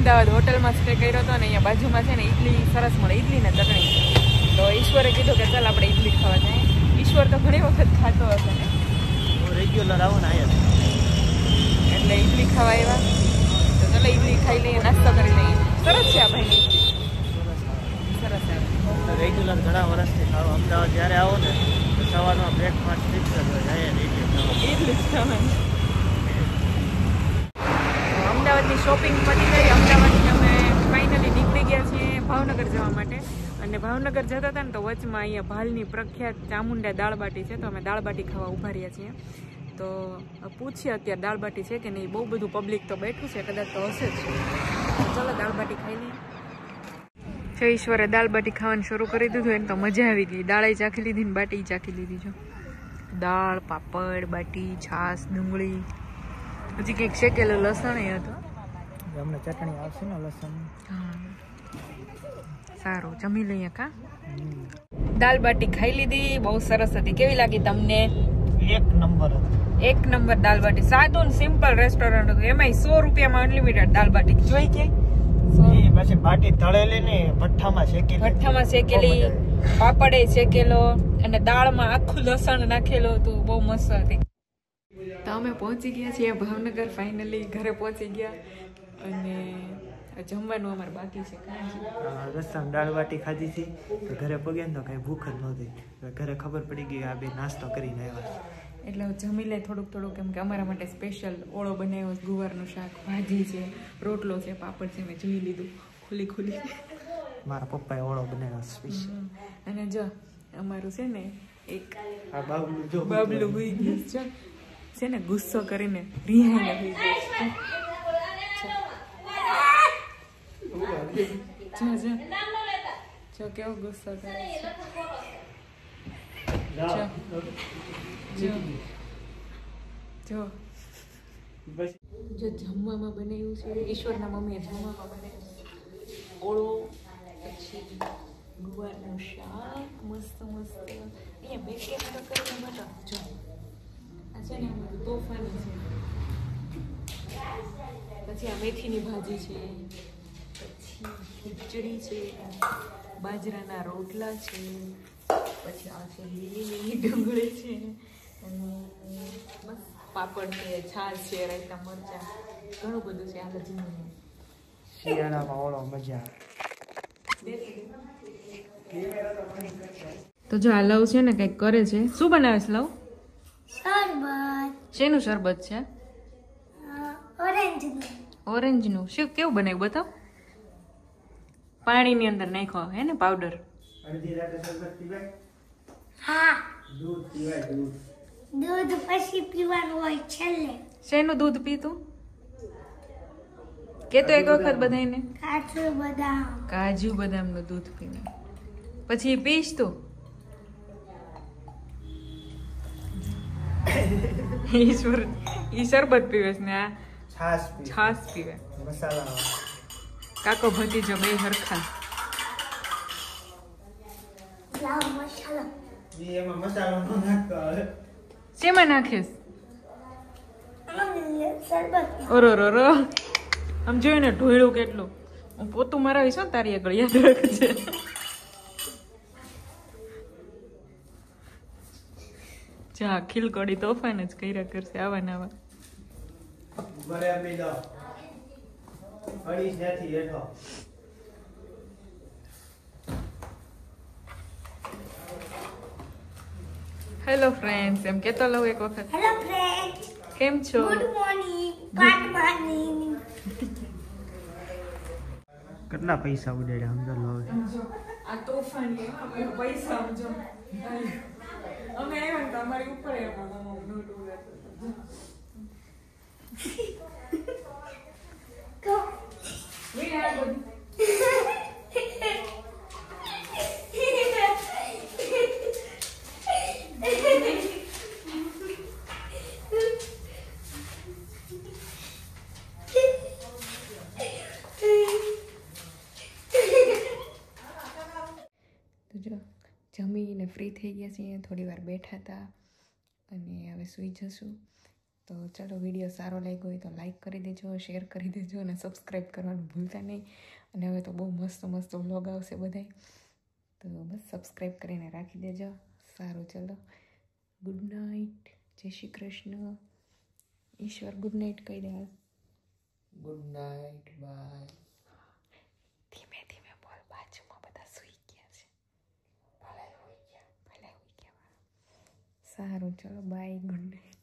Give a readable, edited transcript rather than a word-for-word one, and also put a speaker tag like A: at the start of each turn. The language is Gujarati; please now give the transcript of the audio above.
A: અમદાવાદ હોટલમાં સ્ટે કર્યો હતો ને અહીંયા બાજુમાં છે ને ઇડલી સરસ મળે, ઇડલી ને ચટણી. તો ઈશ્વરે કીધું કે ચાલ આપણે ઇડલી ખાવા જાય. ઈશ્વર તો ઘણી વખત ખાતો હશે ને,
B: રેગ્યુલર આવું ને આયા
A: એટલે ઇડલી ખાવા આવ્યા. તો ચાલો ઇડલી ખાઈ લઈએ, નાસ્તો કરી લઈએ. સરસ છે આ ભાઈની ઇડલી, સરસ આવે.
B: રેગ્યુલર ઘણા વર્ષથી ખાવ. અમદાવાદ જ્યારે આવો ને તો સવારમાં બ્રેકફાસ્ટ ફિક્સ જ હોય, જાય ઇડલી
A: ખાવાની. અમદાવાદની શોપિંગ પતી ગઈ. અમદાવાદથી અમે ફાઇનલી નીકળી ગયા છીએ ભાવનગર જવા માટે. અને ભાવનગર જતા હતા ને તો વચમાં અહીંયા ભાલની પ્રખ્યાત ચામુંડા દાળબાટી છે, તો અમે દાળબાટી ખાવા ઊભા રહ્યા છીએ. તો પૂછીએ અત્યારે દાળબાટી છે કે નહીં. બહુ બધું પબ્લિક તો બેઠું છે, કદાચ તો હશે જ. ચાલો દાળબાટી ખાઈ લઈએ. છે ઈશ્વરે દાળબાટી ખાવાનું શરૂ કરી દીધું એને તો મજા આવી ગઈ. દાળ ચાખી લીધી ને બાટી ચાખી લીધી છે. દાળ, પાપડ, બાટી, છાશ, ડુંગળી, હજી કંઈક શેકેલો લસણ એ હતો.
B: અમને ચટણી આવશે ને લસણ.
A: સારું, જમી લઈએ. કા દાલ બાટી ખાઈ લીધી, બહુ સરસ હતી. કેવી લાગી તમને?
B: એક નંબર હતી,
A: એક નંબર દાલ બાટી. સાદું ને સિમ્પલ રેસ્ટોરન્ટ હતું, એમાંય 100 રૂપિયામાં અનલિમિટેડ દાલ બાટી. જોઈ કે
B: પછી બાટી તળેલી ને ભઠ્ઠામાં શેકેલી,
A: પાપડે શેકેલો અને દાળમાં આખું લસણ નાખેલું હતું. બહુ મસ્ત હતી. તો અમે પહોંચી ગયા છીએ ભાવનગર. ફાઇનલી ઘરે પહોંચી ગયા અને જમવાનું અમારે બાકી છે.
B: રસ્તામાં દાળ બાટી ખાધી હતી તો ઘરે પગ્યા ને તો કઈ ભૂખ જ નહોતી. ઘરે ખબર પડી ગઈ આ બે નાસ્તો કરીને આવ્યા
A: એટલે જમી લે થોડુંક થોડુંક. કેમ કે અમારા માટે સ્પેશિયલ ઓળો બનાવ્યો, ગુવારનું શાક, ભાજી છે, રોટલો છે, પાપડ છે. મેં જોઈ લીધું ખુલ્લી.
B: મારા પપ્પાએ ઓળો બનાવ્યો સ્પેશિયલ.
A: અને જો અમારું છે ને એક
B: બાબલું
A: હોઈ ગયું છે ને, ગુસ્સો કરીને રિહાઈને હોઈ ગયું. જો કેવો ગુસ્સો કરે છે. જો જમવામાં બનાવ્યું છે. ઈશ્વરના મમ્મીએ જમવામાં બનાવ્યું ઓળો, પછી ગુવારનું શાક, મસ્ત અહીંયા બે કેમ તો કરીને બતાવો. જો આ છે ને અમારું તોફાની છે. પછી આ મેથીની ભાજી છે, પછી ખીચડી છે, બાજરાના રોટલા છે, પછી આ છે લીલી ડુંગળી છે, અને બસ પાપડ છે, છાશ છે, રાયતા મરચાં, ઘણું બધું છે. આ લજી
B: શિયાળામાં ઓળો મજા
A: તો જો આ લવ છે ને કંઈક કરે છે. શું બનાવે છે લવ?
C: શરબત.
A: શેનું શરબત છે? ઓરેન્જનું. શું કેવું બનાવ્યું બતાવ? પાણીની અંદર નાખ્યો હે ને પાવડર?
C: હા,
B: દૂધ પીવાય.
C: દૂધ પછી પીવાનું હોય છેલ્લે.
A: શેનું દૂધ પીતું? કે તો એક વખત બધાને કાજુ બદામનું દૂધ પીને પછી પીશ તું. ઈશ્વર ઈ શરબત પીવે ને આ છાશ પીવે.
B: મસાલા
A: કાકો ભતીજો બે હરખા.
B: એમાં મસાલો ન નાખતો હવે.
A: શેમાં નાખીશ? ઓરો આમ જોયું ને ઢોળ્યું કેટલું. હું પોતું મરાવીશ ને તારી આગળ, યાદ રાખજે. જા ખીલકોડી તોફાન જ કર્યા કરશે આવા ને આવા. હેલો ફ્રેન્ડ્સ, એમ કેતો લઉં એક વખત.
C: હેલો ફ્રેન્ડ્સ,
A: કેમ છો?
C: Good morning. Good morning.
B: કેટલા પૈસા ઉડાડ્યા અંદર લો.
A: આ તોફાની પૈસા સમજો. અમે આવ્યા ને તો અમારી ઉપર નોટ ઉડાડતો. જમીને ફ્રી થઈ ગયા છીએ, થોડી વાર બેઠા હતા અને હવે સૂઈ જશું. તો ચલો વિડીયો સારો લાગ્યો હોય તો લાઈક કરી દેજો, શેર કરી દેજો અને સબસ્ક્રાઈબ કરવાનું ભૂલતા નહીં. અને હવે તો બહુ મસ્ત મસ્ત વ્લોગ આવશે બધાય, તો બસ સબસ્ક્રાઈબ કરીને રાખી દેજો. સારું ચલો, ગુડ નાઇટ, જય શ્રી કૃષ્ણ. ઈશ્વર ગુડ નાઇટ કહી દે.
B: Good night, by.
A: ધીમે ધીમે બોલ, બાજુમાં બધા સૂઈ ગયા છે. ભલે હોઈ ગયા. સારું ચલો, બાય, ગુડ નાઇટ.